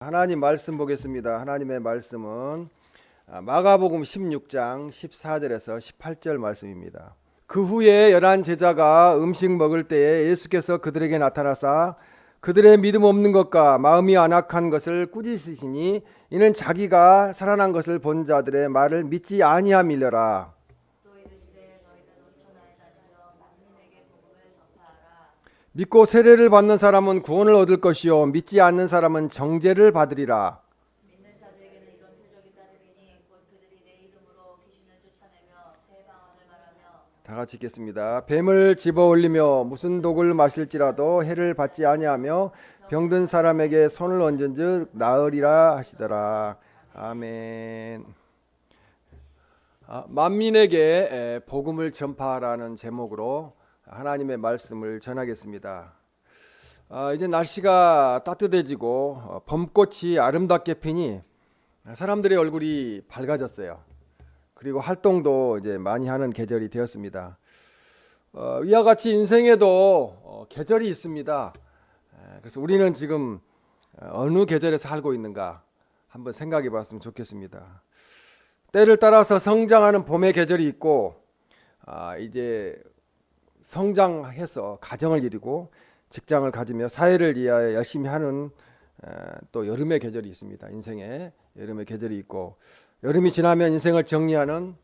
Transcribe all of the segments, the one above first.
하나님 말씀 보겠습니다. 하나님의 말씀은 마가복음 16장 14절에서 18절 말씀입니다. 그 후에 11 제자가 음식 먹을 때에 예수께서 그들에게 나타나사 그들의 믿음 없는 것과 마음이 안악한 것을 꾸짖으시니 이는 자기가 살아난 것을 본 자들의 말을 믿지 아니함이려라. 또 이르시되 너희는 온천하에 다니며 만민에게 복음을 전파하라. 믿고 세례를 받는 사람은 구원을 얻을 것이요 믿지 않는 사람은 정죄를 받으리라. 믿는 자들에게는 이런 표적이 따르리니 곧 그들이 내 이름으로 귀신을 쫓아내며 새 방언을 말하며 다 같이 읽겠습니다. 뱀을 집어 올리며 무슨 독을 마실지라도 해를 받지 아니하며 병든 사람에게 손을 얹은즉 나으리라 하시더라. 아멘. 만민에게 복음을 전파하라는 제목으로 하나님의 말씀을 전하겠습니다. 이제 날씨가 따뜻해지고 봄꽃이 아름답게 피니 사람들의 얼굴이 밝아졌어요. 그리고 활동도 이제 많이 하는 계절이 되었습니다. 이와 같이 인생에도 계절이 있습니다. 그래서 우리는 지금 어느 계절에 살고 있는가 한번 생각해 봤으면 좋겠습니다. 때를 따라서 성장하는 봄의 계절이 있고 이제 성장해서 가정을 이루고 직장을 가지며 사회를 위하여 열심히 하는 또 여름의 계절이 있습니다. 인생에 여름의 계절이 있고 여름이 지나면 인생을 정리하는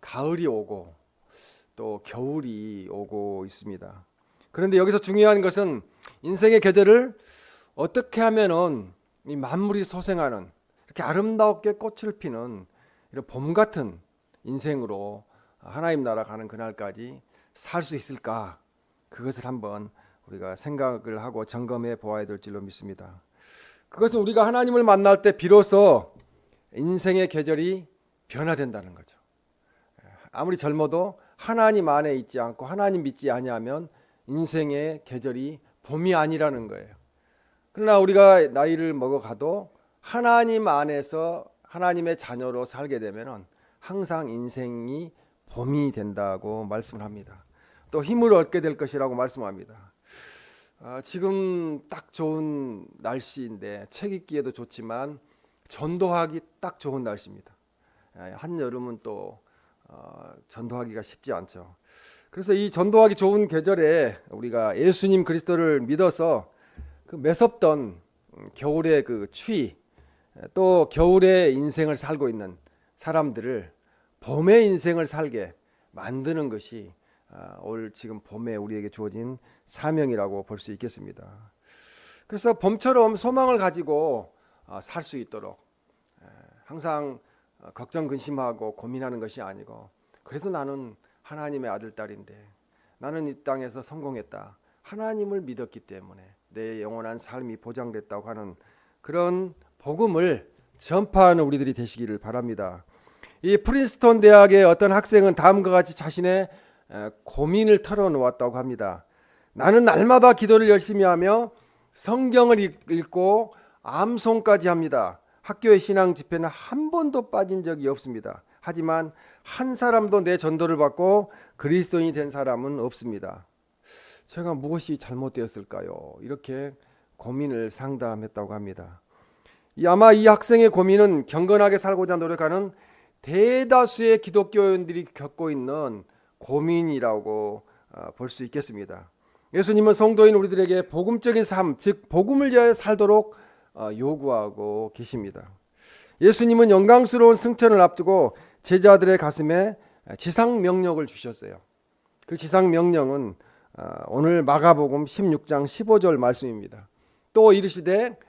가을이 오고 또 겨울이 오고 있습니다. 그런데 여기서 중요한 것은 인생의 계절을 어떻게 하면은 이 만물이 소생하는 이렇게 아름답게 꽃을 피는 이런 봄 같은 인생으로 하나님 나라 가는 그날까지 살 수 있을까? 그것을 한번 우리가 생각을 하고 점검해 보아야 될 줄로 믿습니다. 그것은 우리가 하나님을 만날 때 비로소 인생의 계절이 변화된다는 거죠. 아무리 젊어도 하나님 안에 있지 않고 하나님 믿지 아니하면 인생의 계절이 봄이 아니라는 거예요. 그러나 우리가 나이를 먹어가도 하나님 안에서 하나님의 자녀로 살게 되면 항상 인생이 봄이 된다고 말씀을 합니다. 또 힘을 얻게 될 것이라고 말씀합니다. 지금 딱 좋은 날씨인데 책 읽기에도 좋지만 전도하기 딱 좋은 날씨입니다. 한여름은 또 전도하기가 쉽지 않죠. 그래서 이 전도하기 좋은 계절에 우리가 예수님 그리스도를 믿어서 그 매섭던 겨울의 그 추위 또 겨울의 인생을 살고 있는 사람들을 봄의 인생을 살게 만드는 것이 올 지금 봄에 우리에게 주어진 사명이라고 볼 수 있겠습니다. 그래서 봄처럼 소망을 가지고 살 수 있도록 항상 걱정 근심하고 고민하는 것이 아니고 그래도 나는 하나님의 아들 딸인데 나는 이 땅에서 성공했다. 하나님을 믿었기 때문에 내 영원한 삶이 보장됐다고 하는 그런 복음을 전파하는 우리들이 되시기를 바랍니다. 이 프린스턴 대학의 어떤 학생은 다음과 같이 자신의 고민을 털어놓았다고 합니다. 나는 날마다 기도를 열심히 하며 성경을 읽고 암송까지 합니다. 학교의 신앙 집회는 한 번도 빠진 적이 없습니다. 하지만 한 사람도 내 전도를 받고 그리스도인이 된 사람은 없습니다. 제가 무엇이 잘못되었을까요? 이렇게 고민을 상담했다고 합니다. 아마 이 학생의 고민은 경건하게 살고자 노력하는 대다수의 기독교인들이 겪고 있는 고민이라고 볼 수 있겠습니다. 예수님은 성도인 우리들에게 복음적인 삶, 즉 복음을 위하여 살도록 요구하고 계십니다. 예수님은 영광스러운 승천을 앞두고 제자들의 가슴에 지상 명령을 주셨어요. 그 지상 명령은 오늘 마가복음 16장 15절 말씀입니다. 또 이르시되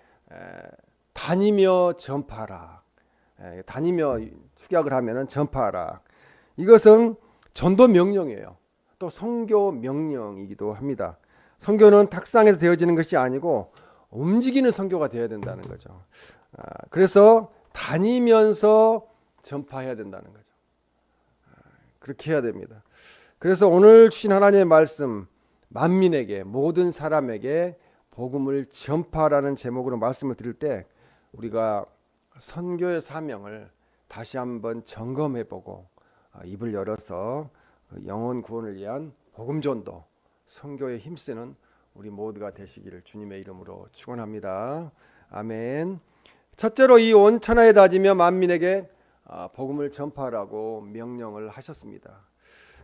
다니며 전파하라. 다니며 축약을 하면은 전파하라. 이것은 전도 명령이에요. 또 선교 명령이기도 합니다. 선교는 탁상에서 되어지는 것이 아니고 움직이는 선교가 되어야 된다는 거죠. 그래서 다니면서 전파해야 된다는 거죠. 그렇게 해야 됩니다. 그래서 오늘 주신 하나님의 말씀 만민에게 모든 사람에게 복음을 전파하라는 제목으로 말씀을 드릴 때 우리가 선교의 사명을 다시 한번 점검해보고 입을 열어서 영혼 구원을 위한 복음 전도 선교에 힘쓰는 우리 모두가 되시기를 주님의 이름으로 축원합니다. 아멘. 첫째로 이 온 천하에 다지며 만민에게 복음을 전파하라고 명령을 하셨습니다.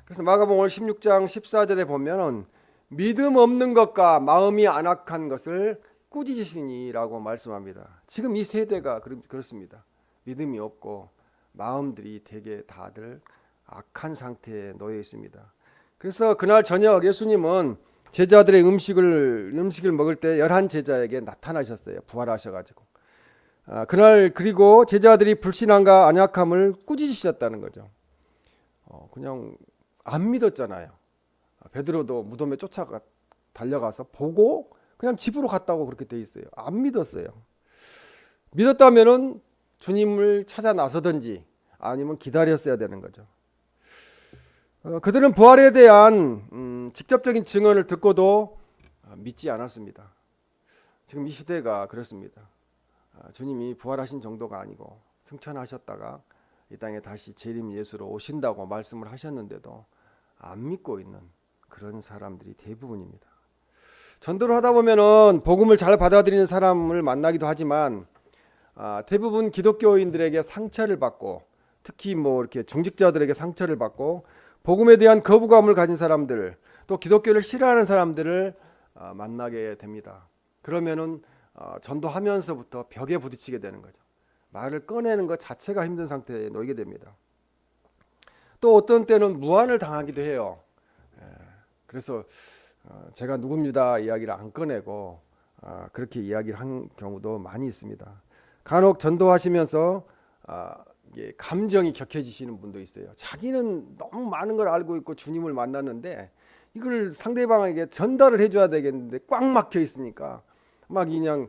그래서 마가복음 16장 14절에 보면은 믿음 없는 것과 마음이 안악한 것을 꾸짖으시니라고 말씀합니다. 지금 이 세대가 그렇습니다. 믿음이 없고 마음들이 되게 다들 악한 상태에 놓여 있습니다. 그래서 그날 저녁 예수님은 제자들의 음식을 먹을 때 11제자에게 나타나셨어요. 부활하셔가지고. 그날 그리고 제자들이 불신앙과 안약함을 꾸짖으셨다는 거죠. 그냥 안 믿었잖아요. 베드로도 무덤에 달려가서 보고 그냥 집으로 갔다고 그렇게 돼 있어요. 안 믿었어요. 믿었다면은 주님을 찾아 나서든지 아니면 기다렸어야 되는 거죠. 그들은 부활에 대한 직접적인 증언을 듣고도 믿지 않았습니다. 지금 이 시대가 그렇습니다. 주님이 부활하신 정도가 아니고 승천하셨다가 이 땅에 다시 재림 예수로 오신다고 말씀을 하셨는데도 안 믿고 있는 그런 사람들이 대부분입니다. 전도를 하다 보면은 복음을 잘 받아들이는 사람을 만나기도 하지만 대부분 기독교인들에게 상처를 받고 특히 뭐 이렇게 중직자들에게 상처를 받고 복음에 대한 거부감을 가진 사람들 또 기독교를 싫어하는 사람들을 만나게 됩니다. 그러면은 전도하면서부터 벽에 부딪히게 되는 거죠. 말을 꺼내는 것 자체가 힘든 상태에 놓이게 됩니다. 또 어떤 때는 무안을 당하기도 해요. 그래서 제가 누굽니다 이야기를 안 꺼내고 그렇게 이야기를 한 경우도 많이 있습니다. 간혹 전도하시면서 감정이 격해지시는 분도 있어요. 자기는 너무 많은 걸 알고 있고 주님을 만났는데 이걸 상대방에게 전달을 해줘야 되겠는데 꽉 막혀 있으니까 막 그냥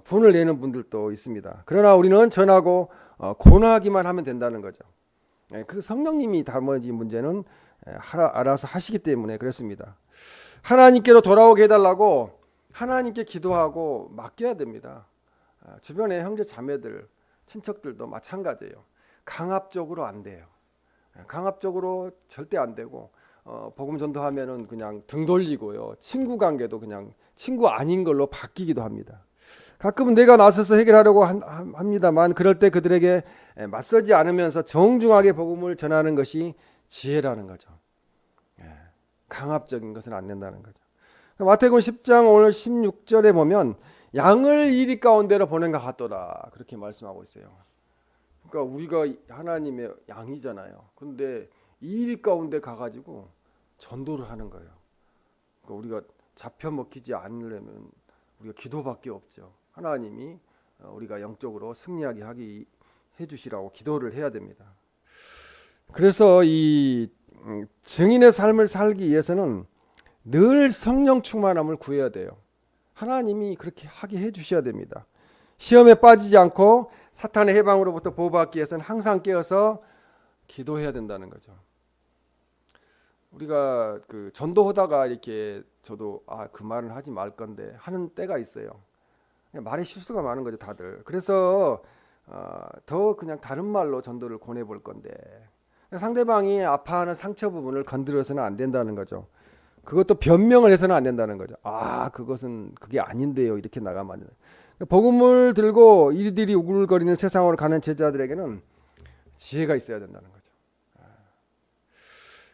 분을 내는 분들도 있습니다. 그러나 우리는 전하고 권하기만 하면 된다는 거죠. 그 성령님이 나머지 문제는 알아서 하시기 때문에 그렇습니다. 하나님께로 돌아오게 해달라고 하나님께 기도하고 맡겨야 됩니다. 주변의 형제 자매들 친척들도 마찬가지예요. 강압적으로 안 돼요. 강압적으로 절대 안 되고 복음 전도하면은 그냥 등 돌리고요. 친구 관계도 그냥 친구 아닌 걸로 바뀌기도 합니다. 가끔은 내가 나서서 해결하려고 합니다만 그럴 때 그들에게 맞서지 않으면서 정중하게 복음을 전하는 것이 지혜라는 거죠. 강압적인 것은 안 된다는 거죠. 마태복음 10장 오늘 16절에 보면 양을 이리 가운데로 보낸 것 같도다 그렇게 말씀하고 있어요. 그러니까 우리가 하나님의 양이잖아요. 근데 이리 가운데 가가지고 전도를 하는 거예요. 그러니까 우리가 잡혀 먹히지 않으려면 우리가 기도밖에 없죠. 하나님이 우리가 영적으로 승리하게 하게 해주시라고 기도를 해야 됩니다. 그래서 이 증인의 삶을 살기 위해서는 늘 성령 충만함을 구해야 돼요. 하나님이 그렇게 하게 해주셔야 됩니다. 시험에 빠지지 않고 사탄의 해방으로부터 보호받기 위해서는 항상 깨어서 기도해야 된다는 거죠. 우리가 그 전도하다가 이렇게 저도 그 말은 하지 말 건데 하는 때가 있어요. 말에 실수가 많은 거죠, 다들. 그래서 더 그냥 다른 말로 전도를 권해볼 건데 상대방이 아파하는 상처 부분을 건드려서는 안 된다는 거죠. 그것도 변명을 해서는 안 된다는 거죠. 그것은 그게 아닌데요. 이렇게 나가면 안 된다. 복음을 들고 이리들이 우글거리는 세상으로 가는 제자들에게는 지혜가 있어야 된다는 거죠.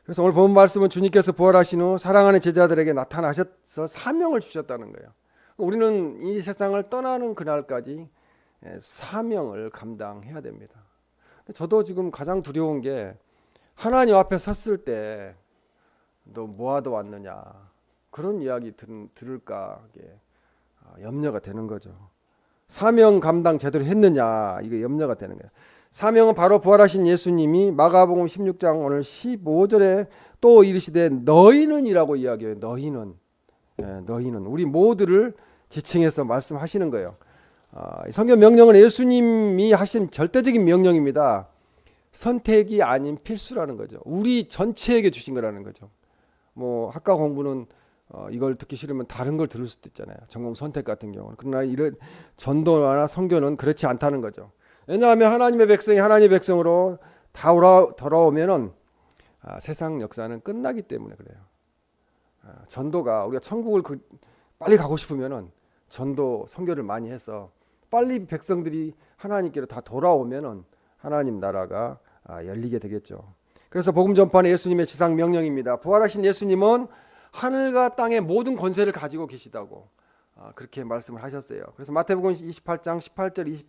그래서 오늘 본 말씀은 주님께서 부활하신 후 사랑하는 제자들에게 나타나셔서 사명을 주셨다는 거예요. 우리는 이 세상을 떠나는 그날까지 사명을 감당해야 됩니다. 저도 지금 가장 두려운 게 하나님 앞에 섰을 때 너 뭐하러 왔느냐 그런 이야기 들을까 염려가 되는 거죠. 사명 감당 제대로 했느냐 이게 염려가 되는 거예요. 사명은 바로 부활하신 예수님이 마가복음 16장 오늘 15절에 또 이르시되 너희는이라고 이야기해요. 너희는 우리 모두를 지칭해서 말씀하시는 거예요. 성경 명령은 예수님이 하신 절대적인 명령입니다. 선택이 아닌 필수라는 거죠. 우리 전체에게 주신 거라는 거죠. 뭐 학과 공부는 이걸 듣기 싫으면 다른 걸 들을 수도 있잖아요. 전공 선택 같은 경우는. 그러나 이런 전도나 선교는 그렇지 않다는 거죠. 왜냐하면 하나님의 백성이 하나님의 백성으로 다 돌아오면은 세상 역사는 끝나기 때문에 그래요. 전도가 우리가 천국을 빨리 가고 싶으면은 전도 선교를 많이 해서 빨리 백성들이 하나님께로 다 돌아오면은 하나님 나라가 열리게 되겠죠. 그래서 복음 전파는 예수님의 지상 명령입니다. 부활하신 예수님은 하늘과 땅의 모든 권세를 가지고 계시다고 그렇게 말씀을 하셨어요. 그래서 마태복음 28장 18절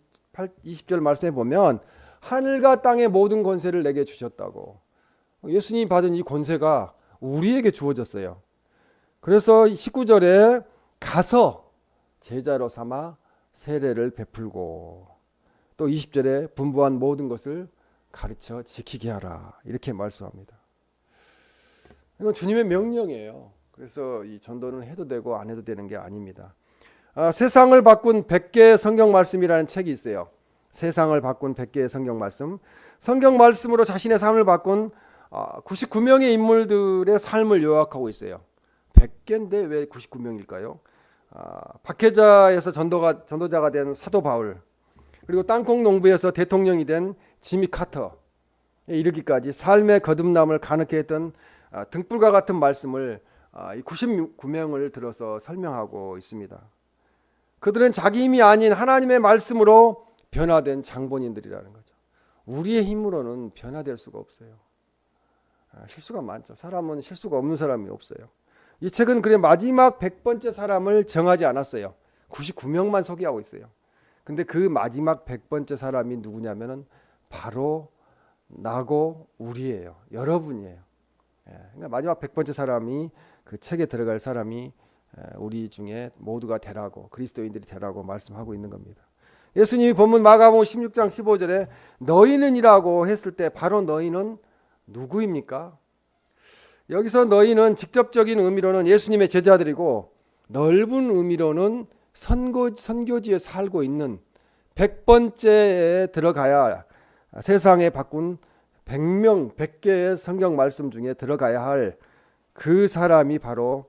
20절 말씀에 보면 하늘과 땅의 모든 권세를 내게 주셨다고. 예수님이 받은 이 권세가 우리에게 주어졌어요. 그래서 19절에 가서 제자로 삼아 세례를 베풀고, 또 20절에 분부한 모든 것을 가르쳐 지키게 하라, 이렇게 말씀합니다. 이건 주님의 명령이에요. 그래서 이 전도는 해도 되고 안 해도 되는 게 아닙니다. 세상을 바꾼 100개의 성경 말씀이라는 책이 있어요. 세상을 바꾼 100개의 성경 말씀. 성경 말씀으로 자신의 삶을 바꾼 99명의 인물들의 삶을 요약하고 있어요. 100개인데 왜 99명일까요? 박해자에서 전도자가 된 사도 바울, 그리고 땅콩 농부에서 대통령이 된 지미 카터에 이르기까지 삶의 거듭남을 가능케 했던 등불과 같은 말씀을 99명을 들어서 설명하고 있습니다. 그들은 자기 힘이 아닌 하나님의 말씀으로 변화된 장본인들이라는 거죠. 우리의 힘으로는 변화될 수가 없어요. 실수가 많죠. 사람은 실수가 없는 사람이 없어요. 이 책은 그래 마지막 100번째 사람을 정하지 않았어요. 99명만 소개하고 있어요. 근데 그 마지막 100번째 사람이 누구냐면은 바로 나고 우리예요. 여러분이에요. 그러니까 마지막 100번째 사람이, 그 책에 들어갈 사람이 우리 중에 모두가 되라고, 그리스도인들이 되라고 말씀하고 있는 겁니다. 예수님이 본문 마가복음 16장 15절에 너희는이라고 했을 때 바로 너희는 누구입니까? 여기서 너희는 직접적인 의미로는 예수님의 제자들이고, 넓은 의미로는 선교지에 살고 있는 100번째에 들어가야, 세상에 바꾼 100명, 100개의 성경 말씀 중에 들어가야 할 그 사람이 바로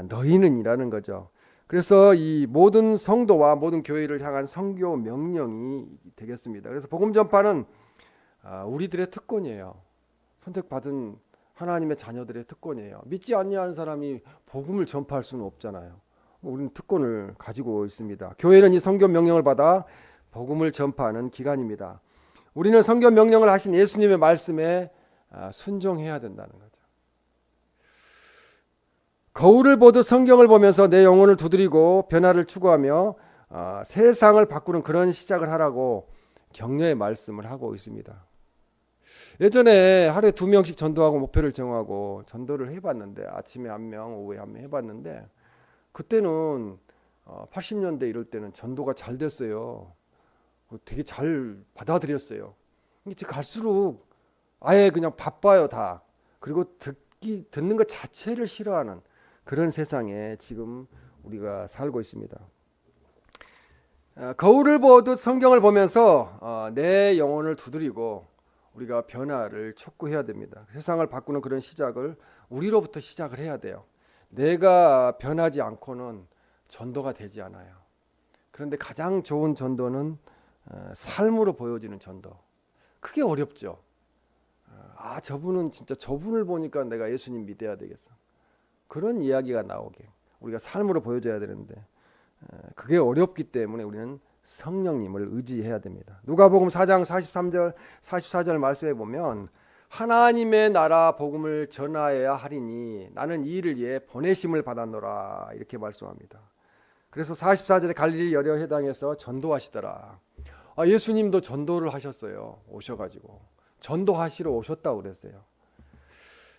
너희는이라는 거죠. 그래서 이 모든 성도와 모든 교회를 향한 선교 명령이 되겠습니다. 그래서 복음 전파는 우리들의 특권이에요. 선택받은 하나님의 자녀들의 특권이에요. 믿지 아니하는 사람이 복음을 전파할 수는 없잖아요. 우리는 특권을 가지고 있습니다. 교회는 이 선교 명령을 받아 복음을 전파하는 기관입니다. 우리는 선교 명령을 하신 예수님의 말씀에 순종해야 된다는 거죠. 거울을 보듯 성경을 보면서 내 영혼을 두드리고 변화를 추구하며 세상을 바꾸는 그런 시작을 하라고 격려의 말씀을 하고 있습니다. 예전에 하루에 2명씩 전도하고 목표를 정하고 전도를 해봤는데, 아침에 1명, 오후에 1명 해봤는데, 그때는 80년대 이럴 때는 전도가 잘 됐어요. 되게 잘 받아들였어요. 이제 갈수록 아예 그냥 바빠요, 다. 그리고 듣는 것 자체를 싫어하는 그런 세상에 지금 우리가 살고 있습니다. 거울을 보듯 성경을 보면서 내 영혼을 두드리고 우리가 변화를 촉구해야 됩니다. 세상을 바꾸는 그런 시작을 우리로부터 시작을 해야 돼요. 내가 변하지 않고는 전도가 되지 않아요. 그런데 가장 좋은 전도는 삶으로 보여지는 전도. 그게 어렵죠. 저분은 진짜 저분을 보니까 내가 예수님 믿어야 되겠어. 그런 이야기가 나오게 우리가 삶으로 보여줘야 되는데, 그게 어렵기 때문에 우리는 성령님을 의지해야 됩니다. 누가복음 4장 43절 44절 말씀에 보면 하나님의 나라 복음을 전하여야 하리니 나는 이 일을 위해 보내심을 받았노라, 이렇게 말씀합니다. 그래서 44절에 갈릴리 여러 해당에서 전도하시더라. 예수님도 전도를 하셨어요. 오셔가지고 전도하시러 오셨다고 그랬어요.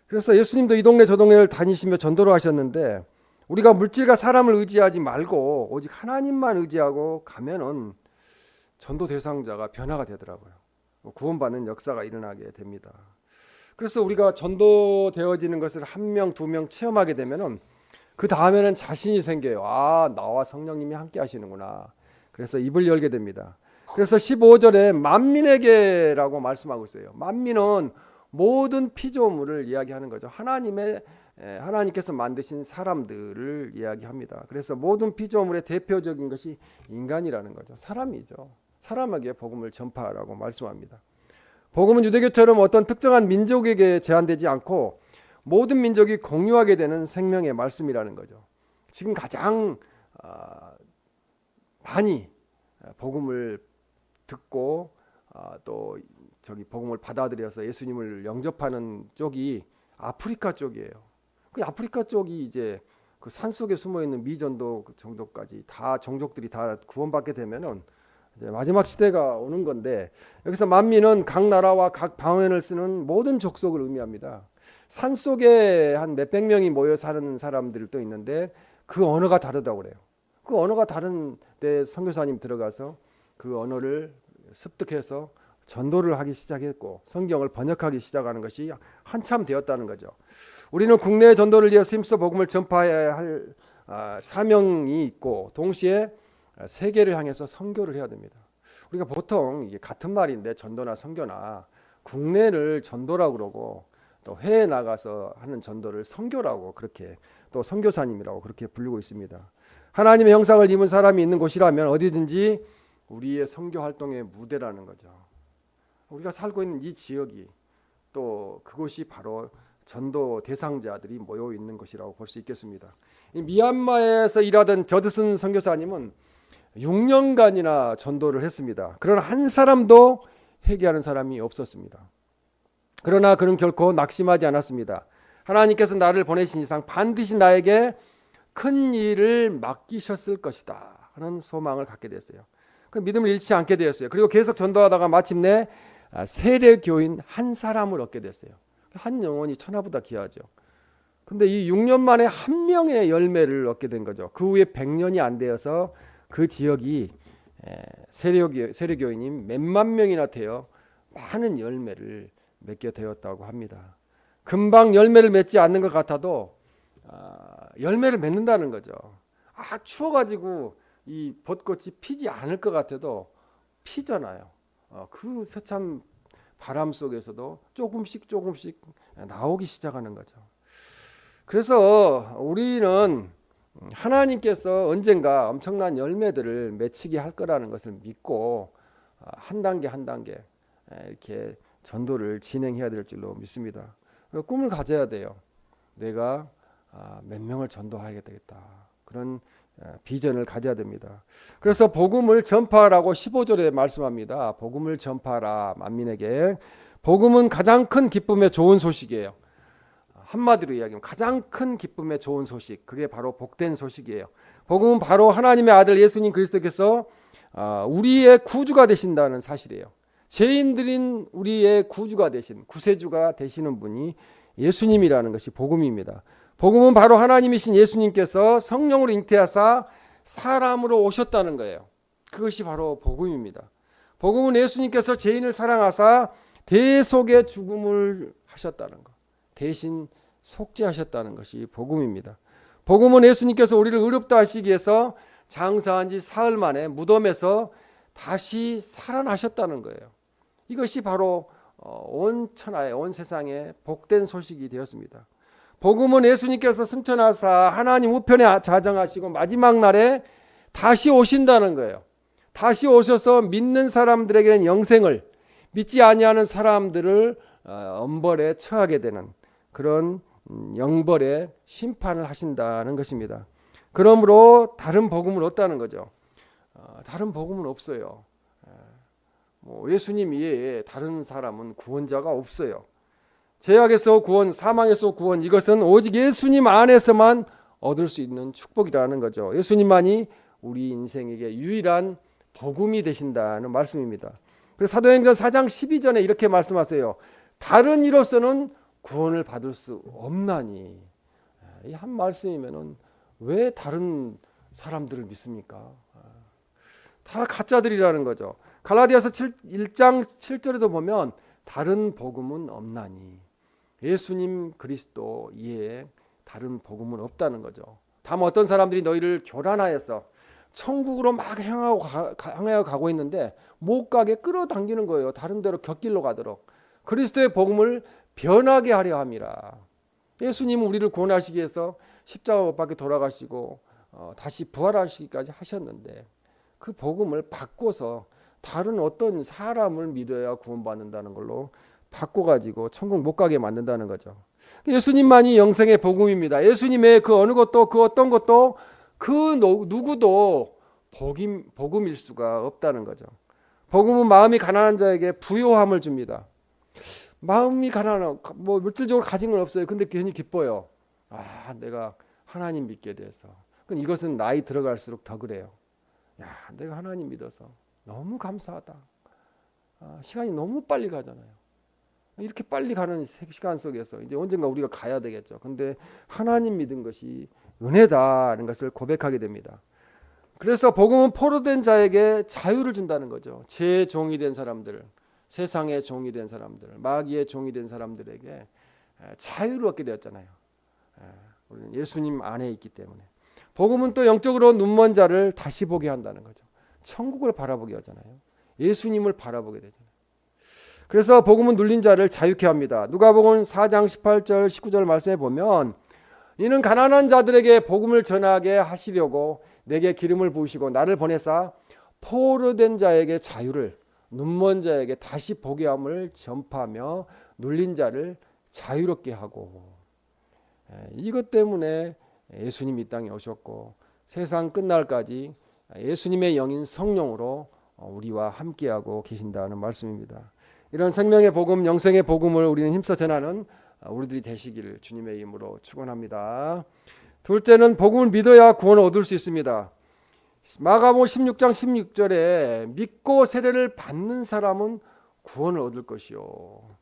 그래서 예수님도 이 동네 저 동네를 다니시며 전도를 하셨는데, 우리가 물질과 사람을 의지하지 말고 오직 하나님만 의지하고 가면은 전도 대상자가 변화가 되더라고요. 구원받는 역사가 일어나게 됩니다. 그래서 우리가 전도되어지는 것을 1명, 2명 체험하게 되면은 그 다음에는 자신이 생겨요. 나와 성령님이 함께 하시는구나. 그래서 입을 열게 됩니다. 그래서 15절에 만민에게라고 말씀하고 있어요. 만민은 모든 피조물을 이야기하는 거죠. 하나님께서 만드신 사람들을 이야기합니다. 그래서 모든 피조물의 대표적인 것이 인간이라는 거죠. 사람이죠. 사람에게 복음을 전파하라고 말씀합니다. 복음은 유대교처럼 어떤 특정한 민족에게 제한되지 않고 모든 민족이 공유하게 되는 생명의 말씀이라는 거죠. 지금 가장 많이 복음을 듣고 또 저기 복음을 받아들여서 예수님을 영접하는 쪽이 아프리카 쪽이에요. 그 아프리카 쪽이 이제 그 산속에 숨어 있는 미전도 그 정도까지 다 종족들이 다 구원받게 되면은 이제 마지막 시대가 오는 건데, 여기서 만민은 각 나라와 각 방언을 쓰는 모든 족속을 의미합니다. 산속에 한 몇백 명이 모여 사는 사람들도 있는데 그 언어가 다르다고 그래요. 그 언어가 다른데 선교사님 들어가서 그 언어를 습득해서 전도를 하기 시작했고 성경을 번역하기 시작하는 것이 한참 되었다는 거죠. 우리는 국내 전도를 위해 힘써 복음을 전파해야 할 사명이 있고 동시에 세계를 향해서 선교를 해야 됩니다. 우리가 보통 이게 같은 말인데 전도나 선교나 국내를 전도라고 그러고 또 해외에 나가서 하는 전도를 선교라고 그렇게 또 선교사님이라고 그렇게 부르고 있습니다. 하나님의 형상을 입은 사람이 있는 곳이라면 어디든지 우리의 선교 활동의 무대라는 거죠. 우리가 살고 있는 이 지역이 또 그곳이 바로 전도 대상자들이 모여 있는 곳이라고 볼 수 있겠습니다. 이 미얀마에서 일하던 저드슨 선교사님은 6년간이나 전도를 했습니다. 그러나 한 사람도 회개하는 사람이 없었습니다. 그러나 그는 결코 낙심하지 않았습니다. 하나님께서 나를 보내신 이상 반드시 나에게 큰 일을 맡기셨을 것이다 하는 소망을 갖게 됐어요. 그 믿음을 잃지 않게 되었어요. 그리고 계속 전도하다가 마침내 세례교인 한 사람을 얻게 됐어요. 한 영혼이 천하보다 귀하죠. 근데 이 6년 만에 한 명의 열매를 얻게 된 거죠. 그 후에 100년이 안 되어서 그 지역이 세례교인이 몇만 명이나 되어 많은 열매를 맺게 되었다고 합니다. 금방 열매를 맺지 않는 것 같아도 열매를 맺는다는 거죠. 추워가지고 이 벚꽃이 피지 않을 것 같아도 피잖아요. 그 세찬 바람 속에서도 조금씩 나오기 시작하는 거죠. 그래서 우리는 하나님께서 언젠가 엄청난 열매들을 맺히게 할 거라는 것을 믿고 한 단계 한 단계 이렇게 전도를 진행해야 될 줄로 믿습니다. 꿈을 가져야 돼요. 내가 몇 명을 전도하게 되겠다. 그런 비전을 가져야 됩니다. 그래서 복음을 전파하라고 15절에 말씀합니다. 복음을 전파하라 만민에게. 복음은 가장 큰 기쁨의 좋은 소식이에요. 한마디로 이야기하면 가장 큰 기쁨의 좋은 소식, 그게 바로 복된 소식이에요. 복음은 바로 하나님의 아들 예수님 그리스도께서 우리의 구주가 되신다는 사실이에요. 죄인들인 우리의 구주가 되신, 구세주가 되시는 분이 예수님이라는 것이 복음입니다. 복음은 바로 하나님이신 예수님께서 성령으로 잉태하사 사람으로 오셨다는 거예요. 그것이 바로 복음입니다. 복음은 예수님께서 죄인을 사랑하사 대속의 죽음을 하셨다는 것, 대신 속죄하셨다는 것이 복음입니다. 복음은 예수님께서 우리를 의롭다 하시기 위해서 장사한 지 사흘 만에 무덤에서 다시 살아나셨다는 거예요. 이것이 바로 온 천하에, 온 세상에 복된 소식이 되었습니다. 복음은 예수님께서 승천하사 하나님 우편에 자정하시고 마지막 날에 다시 오신다는 거예요. 다시 오셔서 믿는 사람들에게는 영생을, 믿지 아니하는 사람들을 엄벌에 처하게 되는 그런 영벌의 심판을 하신다는 것입니다. 그러므로 다른 복음을 없다는 거죠. 다른 복음은 없어요. 예수님 이외에 다른 사람은 구원자가 없어요. 죄악에서 구원, 사망에서 구원, 이것은 오직 예수님 안에서만 얻을 수 있는 축복이라는 거죠. 예수님만이 우리 인생에게 유일한 복음이 되신다는 말씀입니다. 그래서 사도행전 4장 12절에 이렇게 말씀하세요. 다른 이로서는 구원을 받을 수 없나니. 이 한 말씀이면은 왜 다른 사람들을 믿습니까? 다 가짜들이라는 거죠. 갈라디아서 1장 7절에도 보면 다른 복음은 없나니. 예수님 그리스도 이외에 다른 복음은 없다는 거죠. 다만 어떤 사람들이 너희를 교란하여서 천국으로 막 향하여 가고 있는데 못 가게 끌어당기는 거예요. 다른 데로 곁길로 가도록. 그리스도의 복음을 변하게 하려 함이라. 예수님은 우리를 구원하시기 위해서 십자가 못 박혀 돌아가시고 다시 부활하시기까지 하셨는데 그 복음을 바꿔서 다른 어떤 사람을 믿어야 구원받는다는 걸로 바꿔가지고 천국 못 가게 만든다는 거죠. 예수님만이 영생의 복음입니다. 예수님의 그 어느 것도 그 어떤 것도 그 누구도 복음일 수가 없다는 거죠. 복음은 마음이 가난한 자에게 부요함을 줍니다. 마음이 가난한 뭐 물질적으로 가진 건 없어요. 근데 괜히 기뻐요. 아, 내가 하나님 믿게 돼서. 그럼 이것은 나이 들어갈수록 더 그래요. 야, 내가 하나님 믿어서 너무 감사하다. 시간이 너무 빨리 가잖아요. 이렇게 빨리 가는 시간 속에서 이제 언젠가 우리가 가야 되겠죠. 근데 하나님 믿은 것이 은혜다는 것을 고백하게 됩니다. 그래서 복음은 포로된 자에게 자유를 준다는 거죠. 죄의 종이 된 사람들, 세상의 종이 된 사람들, 마귀의 종이 된 사람들에게 자유를 얻게 되었잖아요. 우리는 예수님 안에 있기 때문에. 복음은 또 영적으로 눈먼 자를 다시 보게 한다는 거죠. 천국을 바라보게 하잖아요. 예수님을 바라보게 되잖아요. 그래서 복음은 눌린 자를 자유케 합니다. 누가복음 4장 18절 19절 말씀에 보면 이는 가난한 자들에게 복음을 전하게 하시려고 내게 기름을 부으시고 나를 보내사 포로된 자에게 자유를, 눈먼 자에게 다시 보게 함을 전파하며 눌린 자를 자유롭게 하고, 이것 때문에 예수님이 이 땅에 오셨고 세상 끝날까지 예수님의 영인 성령으로 우리와 함께하고 계신다는 말씀입니다. 이런 생명의 복음, 영생의 복음을 우리는 힘써 전하는 우리들이 되시기를 주님의 이름으로 축원합니다. 둘째는 복음을 믿어야 구원을 얻을 수 있습니다. 마가복음 16장 16절에 믿고 세례를 받는 사람은 구원을 얻을 것이요.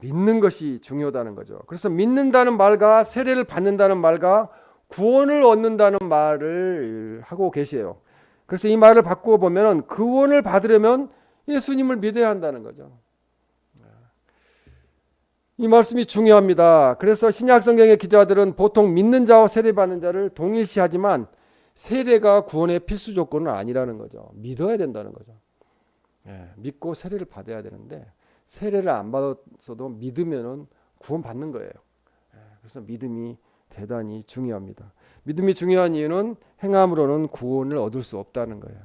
믿는 것이 중요하다는 거죠. 그래서 믿는다는 말과 세례를 받는다는 말과 구원을 얻는다는 말을 하고 계세요. 그래서 이 말을 바꾸어 보면 구원을 받으려면 예수님을 믿어야 한다는 거죠. 이 말씀이 중요합니다. 그래서 신약 성경의 기자들은 보통 믿는 자와 세례받는 자를 동일시하지만 세례가 구원의 필수 조건은 아니라는 거죠. 믿어야 된다는 거죠. 믿고 세례를 받아야 되는데 세례를 안 받았어도 믿으면은 구원 받는 거예요. 그래서 믿음이 대단히 중요합니다. 믿음이 중요한 이유는 행함으로는 구원을 얻을 수 없다는 거예요.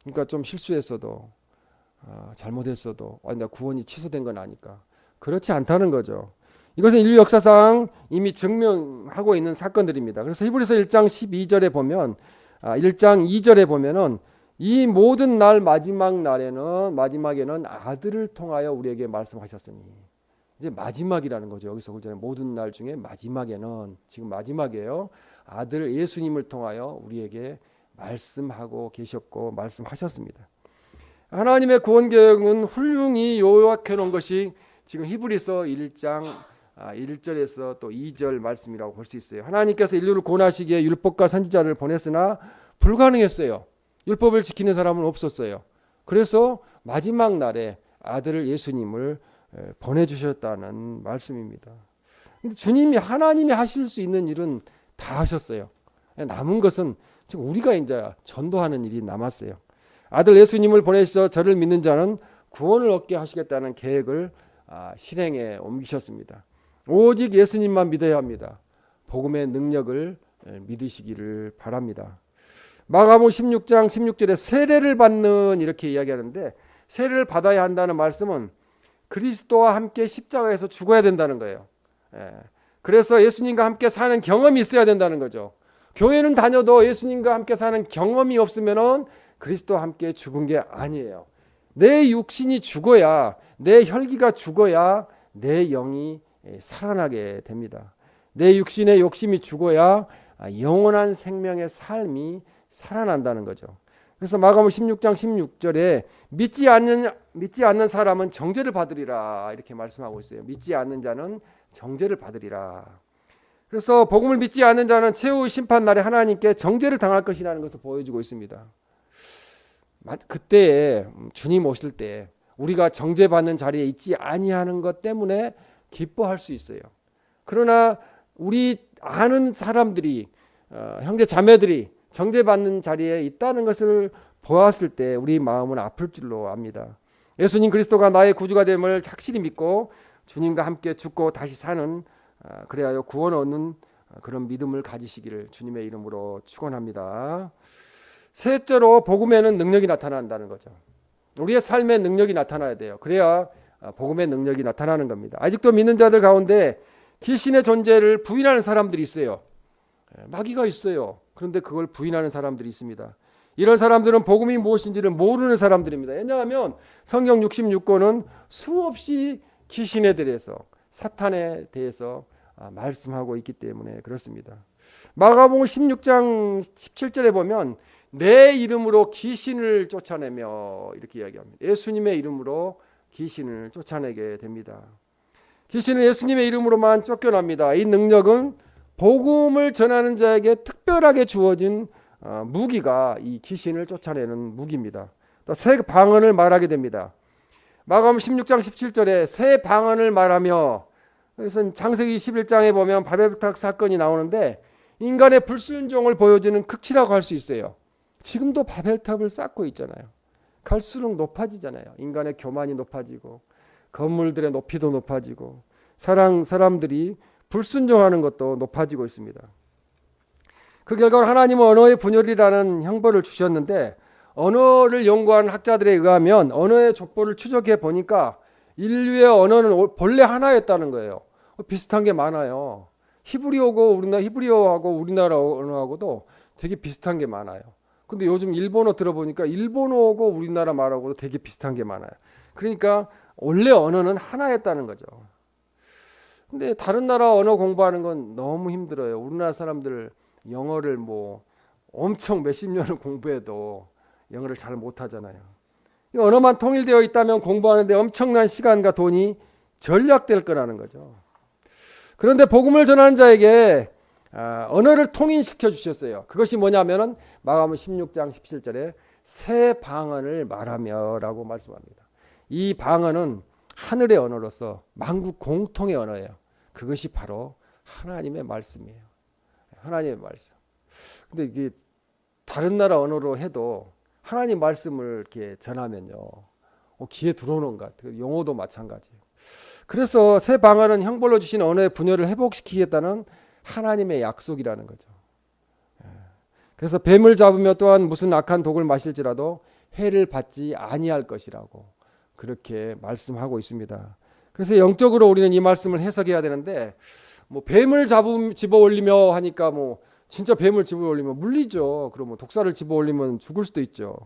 그러니까 좀 실수했어도 잘못했어도 나 구원이 취소된 건 아니까 그렇지 않다는 거죠. 이것은 인류 역사상 이미 증명하고 있는 사건들입니다. 그래서 히브리서 1장 12절에 보면 1장 2절에 보면은 이 모든 날 마지막에는 아들을 통하여 우리에게 말씀하셨으니, 이제 마지막이라는 거죠. 여기서 그전에 모든 날 중에 마지막에는, 지금 마지막이에요. 아들 예수님을 통하여 우리에게 말씀하고 계셨고 말씀하셨습니다. 하나님의 구원 계획은 훌륭히 요약해 놓은 것이 지금 히브리서 1장 1절에서 또 2절 말씀이라고 볼 수 있어요. 하나님께서 인류를 구원하시기에 율법과 선지자를 보냈으나 불가능했어요. 율법을 지키는 사람은 없었어요. 그래서 마지막 날에 아들을 예수님을 보내주셨다는 말씀입니다. 근데 주님이, 하나님이 하실 수 있는 일은 다 하셨어요. 남은 것은 지금 우리가 이제 전도하는 일이 남았어요. 아들 예수님을 보내셔서 저를 믿는 자는 구원을 얻게 하시겠다는 계획을 실행에 옮기셨습니다. 오직 예수님만 믿어야 합니다. 복음의 능력을 믿으시기를 바랍니다. 마가복음 16장 16절에 세례를 받는, 이렇게 이야기하는데, 세례를 받아야 한다는 말씀은 그리스도와 함께 십자가에서 죽어야 된다는 거예요. 그래서 예수님과 함께 사는 경험이 있어야 된다는 거죠. 교회는 다녀도 예수님과 함께 사는 경험이 없으면은 그리스도와 함께 죽은 게 아니에요. 내 육신이 죽어야, 내 혈기가 죽어야 내 영이 살아나게 됩니다. 내 육신의 욕심이 죽어야 영원한 생명의 삶이 살아난다는 거죠. 그래서 마가복음 16장 16절에 믿지 않는 사람은 정죄를 받으리라, 이렇게 말씀하고 있어요. 믿지 않는 자는 정죄를 받으리라. 그래서 복음을 믿지 않는 자는 최후 심판 날에 하나님께 정죄를 당할 것이라는 것을 보여주고 있습니다. 그때 주님 오실 때 우리가 정죄받는 자리에 있지 아니하는 것 때문에 기뻐할 수 있어요. 그러나 우리 아는 사람들이, 형제 자매들이 정죄받는 자리에 있다는 것을 보았을 때 우리 마음은 아플 줄로 압니다. 예수님 그리스도가 나의 구주가 됨을 확실히 믿고 주님과 함께 죽고 다시 사는, 그래야 구원 얻는 그런 믿음을 가지시기를 주님의 이름으로 축원합니다. 셋째로 복음에는 능력이 나타난다는 거죠. 우리의 삶에 능력이 나타나야 돼요. 그래야 복음의 능력이 나타나는 겁니다. 아직도 믿는 자들 가운데 귀신의 존재를 부인하는 사람들이 있어요. 마귀가 있어요. 그런데 그걸 부인하는 사람들이 있습니다. 이런 사람들은 복음이 무엇인지를 모르는 사람들입니다. 왜냐하면 성경 66권은 수없이 귀신에 대해서 사탄에 대해서 말씀하고 있기 때문에 그렇습니다. 마가복음 16장 17절에 보면 내 이름으로 귀신을 쫓아내며 이렇게 이야기합니다. 예수님의 이름으로 귀신을 쫓아내게 됩니다. 귀신은 예수님의 이름으로만 쫓겨납니다. 이 능력은 복음을 전하는 자에게 특별하게 주어진 무기가 이 귀신을 쫓아내는 무기입니다. 또 새 방언을 말하게 됩니다. 마가복음 16장 17절에 새 방언을 말하며, 그래서 창세기 11장에 보면 바벨탑 사건이 나오는데 인간의 불순종을 보여주는 극치라고 할 수 있어요. 지금도 바벨탑을 쌓고 있잖아요. 갈수록 높아지잖아요. 인간의 교만이 높아지고 건물들의 높이도 높아지고 사람들이 불순종하는 것도 높아지고 있습니다. 그 결과 하나님은 언어의 분열이라는 형벌을 주셨는데, 언어를 연구한 학자들에 의하면 언어의 족보를 추적해 보니까 인류의 언어는 본래 하나였다는 거예요. 비슷한 게 많아요. 히브리어하고 우리나라 언어하고도 되게 비슷한 게 많아요. 근데 요즘 일본어 들어보니까 일본어하고 우리나라 말하고도 되게 비슷한 게 많아요. 그러니까 원래 언어는 하나였다는 거죠. 근데 다른 나라 언어 공부하는 건 너무 힘들어요. 우리나라 사람들 영어를 뭐 엄청 몇십 년을 공부해도 영어를 잘 못하잖아요. 언어만 통일되어 있다면 공부하는데 엄청난 시간과 돈이 절약될 거라는 거죠. 그런데 복음을 전하는 자에게 언어를 통일시켜 주셨어요. 그것이 뭐냐면은 마가복음 16장 17절에 새 방언을 말하며라고 말씀합니다. 이 방언은 하늘의 언어로서 만국 공통의 언어예요. 그것이 바로 하나님의 말씀이에요. 하나님의 말씀. 근데 이게 다른 나라 언어로 해도 하나님 말씀을 이렇게 전하면요, 귀에 들어오는 것 같아요. 용어도 마찬가지예요. 그래서 새 방언은 형벌로 주신 언어의 분열을 회복시키겠다는 하나님의 약속이라는 거죠. 그래서 뱀을 잡으며 또한 무슨 악한 독을 마실지라도 해를 받지 아니할 것이라고 그렇게 말씀하고 있습니다. 그래서 영적으로 우리는 이 말씀을 해석해야 되는데, 뭐 뱀을 집어 올리며 하니까 뭐 진짜 뱀을 집어 올리면 물리죠. 그러면 독사를 집어 올리면 죽을 수도 있죠.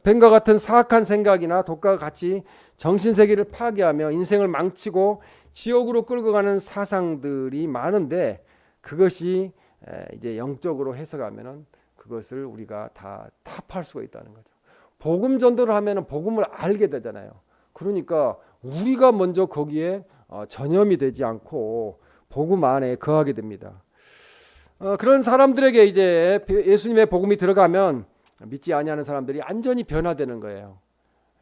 뱀과 같은 사악한 생각이나 독과 같이 정신세계를 파괴하며 인생을 망치고 지옥으로 끌고 가는 사상들이 많은데, 그것이 이제 영적으로 해석하면은 그것을 우리가 다 타파할 수가 있다는 거죠. 복음 전도를 하면은 복음을 알게 되잖아요. 그러니까 우리가 먼저 거기에 전염이 되지 않고 복음 안에 거하게 됩니다. 그런 사람들에게 이제 예수님의 복음이 들어가면 믿지 아니하는 사람들이 완전히 변화되는 거예요.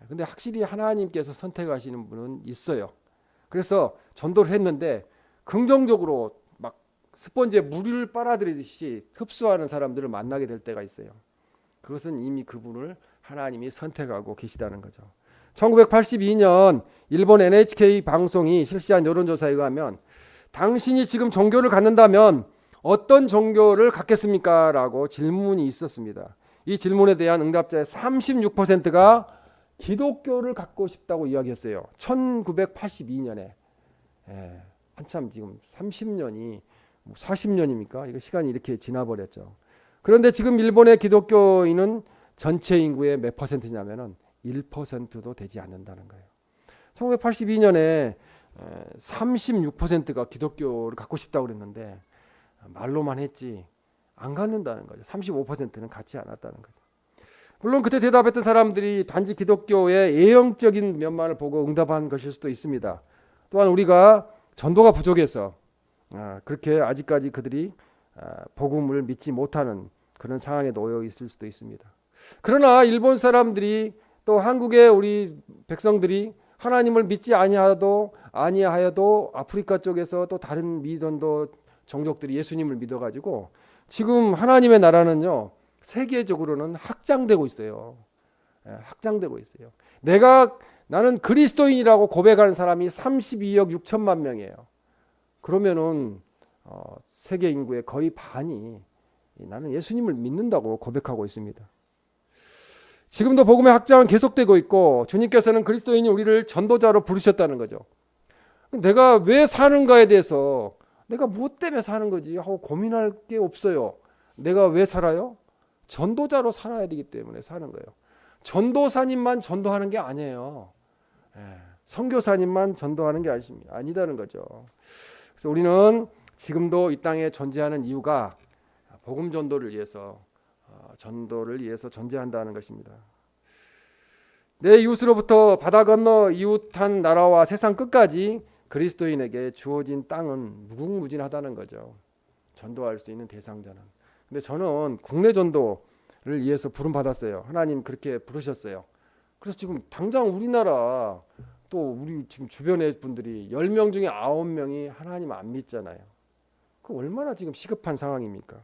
근데 확실히 하나님께서 선택하시는 분은 있어요. 그래서 전도를 했는데 긍정적으로 막 스펀지에 물을 빨아들이듯이 흡수하는 사람들을 만나게 될 때가 있어요. 그것은 이미 그분을 하나님이 선택하고 계시다는 거죠. 1982년 일본 NHK 방송이 실시한 여론조사에 의하면 당신이 지금 종교를 갖는다면 어떤 종교를 갖겠습니까? 라고 질문이 있었습니다. 이 질문에 대한 응답자의 36%가 기독교를 갖고 싶다고 이야기했어요. 1982년에. 한참 지금 30년이 40년입니까? 이거 시간이 이렇게 지나버렸죠. 그런데 지금 일본의 기독교인은 전체 인구의 몇 퍼센트냐면은 1%도 되지 않는다는 거예요. 1982년에 36%가 기독교를 갖고 싶다고 그랬는데 말로만 했지 안 갖는다는 거죠. 35%는 갖지 않았다는 거죠. 물론 그때 대답했던 사람들이 단지 기독교의 예형적인 면만을 보고 응답한 것일 수도 있습니다. 또한 우리가 전도가 부족해서 그렇게 아직까지 그들이 복음을 믿지 못하는 그런 상황에 놓여 있을 수도 있습니다. 그러나 일본 사람들이 또 한국의 우리 백성들이 하나님을 믿지 아니하여도 아프리카 쪽에서 또 다른 미전도 종족들이 예수님을 믿어가지고 지금 하나님의 나라는요 세계적으로는 확장되고 있어요. 확장되고 있어요. 나는 그리스도인이라고 고백하는 사람이 32억 6천만 명이에요. 그러면은 세계 인구의 거의 반이 나는 예수님을 믿는다고 고백하고 있습니다. 지금도 복음의 확장은 계속되고 있고 주님께서는 그리스도인이 우리를 전도자로 부르셨다는 거죠. 내가 왜 사는가에 대해서 내가 무엇 때문에 사는 거지 하고 고민할 게 없어요. 내가 왜 살아요? 전도자로 살아야 되기 때문에 사는 거예요. 전도사님만 전도하는 게 아니에요. 선교사님만 전도하는 게 아니다는 거죠. 그래서 우리는 지금도 이 땅에 존재하는 이유가 복음 전도를 위해서 존재한다는 것입니다. 내 이웃으로부터 바다 건너 이웃한 나라와 세상 끝까지 그리스도인에게 주어진 땅은 무궁무진하다는 거죠. 전도할 수 있는 대상자는. 근데 저는 국내 전도를 위해서 부름 받았어요. 하나님 그렇게 부르셨어요. 그래서 지금 당장 우리나라 또 우리 지금 주변의 분들이 10명 중에 9명이 하나님 안 믿잖아요. 그 얼마나 지금 시급한 상황입니까?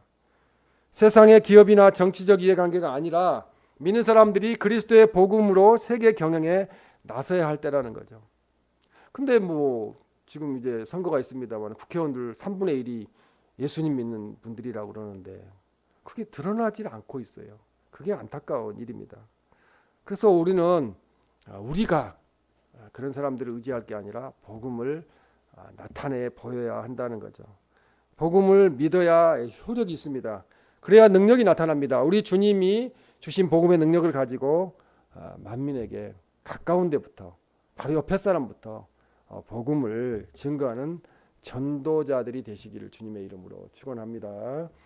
세상의 기업이나 정치적 이해관계가 아니라 믿는 사람들이 그리스도의 복음으로 세계 경영에 나서야 할 때라는 거죠. 근데 뭐 지금 이제 선거가 있습니다만 국회의원들 3분의 1이 예수님 믿는 분들이라고 그러는데 그게 드러나질 않고 있어요. 그게 안타까운 일입니다. 그래서 우리가 그런 사람들을 의지할 게 아니라 복음을 나타내 보여야 한다는 거죠. 복음을 믿어야 효력이 있습니다. 그래야 능력이 나타납니다. 우리 주님이 주신 복음의 능력을 가지고 만민에게 가까운 데부터 바로 옆에 사람부터 복음을 증거하는 전도자들이 되시기를 주님의 이름으로 축원합니다.